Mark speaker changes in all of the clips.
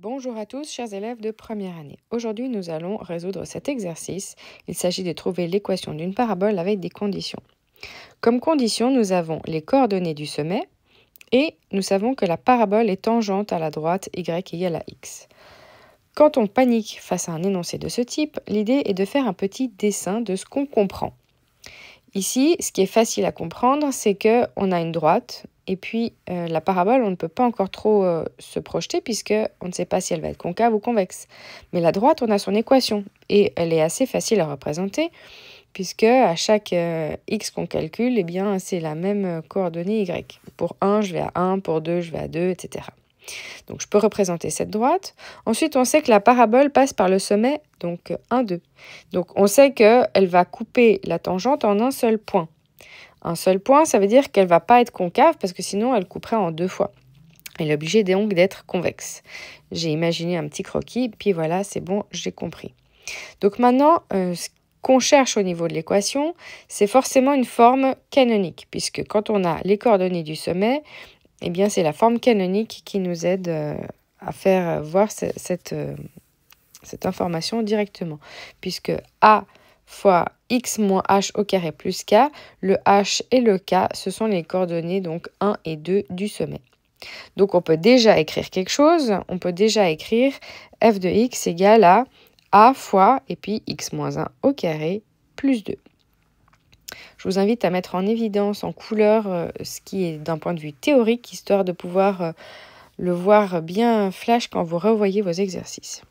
Speaker 1: Bonjour à tous, chers élèves de première année. Aujourd'hui, nous allons résoudre cet exercice. Il s'agit de trouver l'équation d'une parabole avec des conditions. Comme condition, nous avons les coordonnées du sommet et nous savons que la parabole est tangente à la droite y égale à x. Quand on panique face à un énoncé de ce type, l'idée est de faire un petit dessin de ce qu'on comprend. Ici, ce qui est facile à comprendre, c'est qu'on a une droite, et puis la parabole, on ne peut pas encore trop se projeter puisqu'on ne sait pas si elle va être concave ou convexe. Mais la droite, on a son équation, et elle est assez facile à représenter, puisque à chaque x qu'on calcule, eh bien, c'est la même coordonnée y. Pour 1, je vais à 1, pour 2, je vais à 2, etc. Donc, je peux représenter cette droite. Ensuite, on sait que la parabole passe par le sommet, donc 1, 2. Donc, on sait qu'elle va couper la tangente en un seul point. Un seul point, ça veut dire qu'elle ne va pas être concave, parce que sinon, elle couperait en deux fois. Elle est obligée donc d'être convexe. J'ai imaginé un petit croquis, puis voilà, c'est bon, j'ai compris. Donc maintenant, ce qu'on cherche au niveau de l'équation, c'est forcément une forme canonique, puisque quand on a les coordonnées du sommet, eh bien, c'est la forme canonique qui nous aide à faire voir cette information directement. Puisque A fois x moins h au carré plus k, le h et le k, ce sont les coordonnées donc 1 et 2 du sommet. Donc, on peut déjà écrire quelque chose. On peut déjà écrire f de x égale à a fois, et puis x moins 1 au carré plus 2. Je vous invite à mettre en évidence en couleur ce qui est d'un point de vue théorique, histoire de pouvoir le voir bien flash quand vous revoyez vos exercices.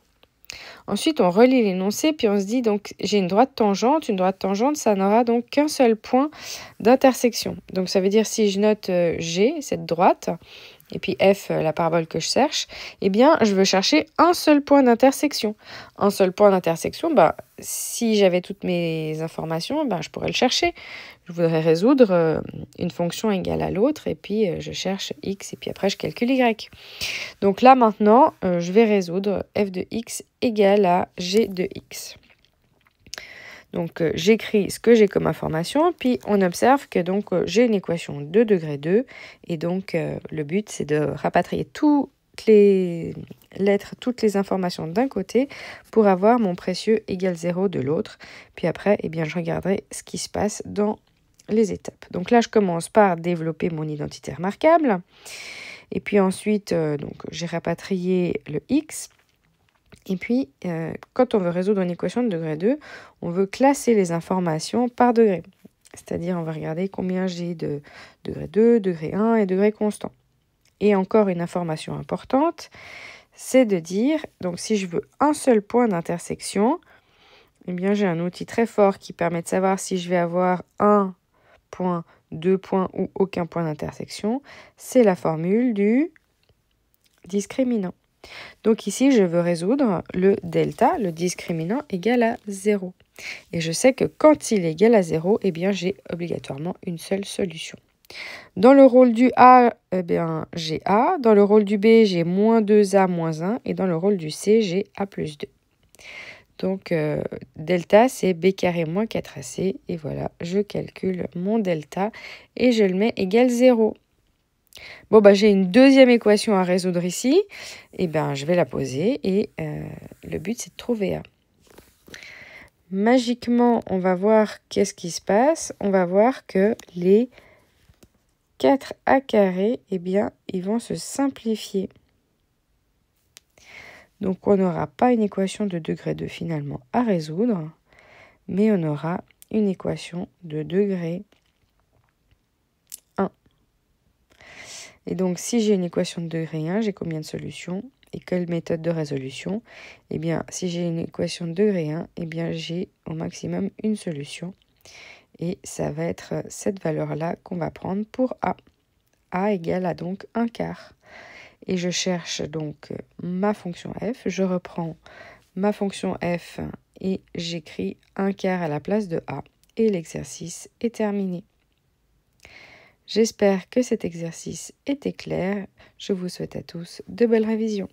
Speaker 1: Ensuite, on relie l'énoncé, puis on se dit, donc, j'ai une droite tangente. Une droite tangente, ça n'aura donc qu'un seul point d'intersection. Donc, ça veut dire, si je note G, cette droite, et puis F, la parabole que je cherche, eh bien, je veux chercher un seul point d'intersection. Un seul point d'intersection, si j'avais toutes mes informations, je pourrais le chercher. Je voudrais résoudre une fonction égale à l'autre, et puis je cherche x, et puis après, je calcule y. Donc là, maintenant, je vais résoudre f de x égale à g de x. Donc, j'écris ce que j'ai comme information, puis on observe que donc j'ai une équation de degré 2, et donc le but, c'est de rapatrier toutes les lettres, toutes les informations d'un côté pour avoir mon précieux égal 0 de l'autre. Puis après, eh bien, je regarderai ce qui se passe dans les étapes. Donc là, je commence par développer mon identité remarquable. Et puis ensuite, donc j'ai rapatrié le x. Et puis, quand on veut résoudre une équation de degré 2, on veut classer les informations par degré. C'est-à-dire, on va regarder combien j'ai de degré 2, degré 1 et degré constant. Et encore une information importante, c'est de dire, donc si je veux un seul point d'intersection, eh bien j'ai un outil très fort qui permet de savoir si je vais avoir un point, 2 points ou aucun point d'intersection. C'est la formule du discriminant. Donc ici, je veux résoudre le delta, le discriminant, égal à 0. Et je sais que quand il est égal à 0, eh bien, j'ai obligatoirement une seule solution. Dans le rôle du A, eh bien, j'ai A. Dans le rôle du B, j'ai moins 2A moins 1. Et dans le rôle du C, j'ai A plus 2. Donc, delta, c'est B carré moins 4AC. Et voilà, je calcule mon delta et je le mets égal 0. Bon, j'ai une deuxième équation à résoudre ici. Et je vais la poser et le but, c'est de trouver A. Magiquement, on va voir qu'est-ce qui se passe. On va voir que les 4A carré, eh bien, ils vont se simplifier. Donc, on n'aura pas une équation de degré 2 finalement à résoudre, mais on aura une équation de degré 1. Et donc, si j'ai une équation de degré 1, j'ai combien de solutions? Et quelle méthode de résolution? Eh bien, si j'ai une équation de degré 1, eh bien, j'ai au maximum une solution. Et ça va être cette valeur-là qu'on va prendre pour A. A égale à donc 1 quart. Et je cherche donc ma fonction f. Je reprends ma fonction f et j'écris 1 quart à la place de A. Et l'exercice est terminé. J'espère que cet exercice était clair. Je vous souhaite à tous de belles révisions.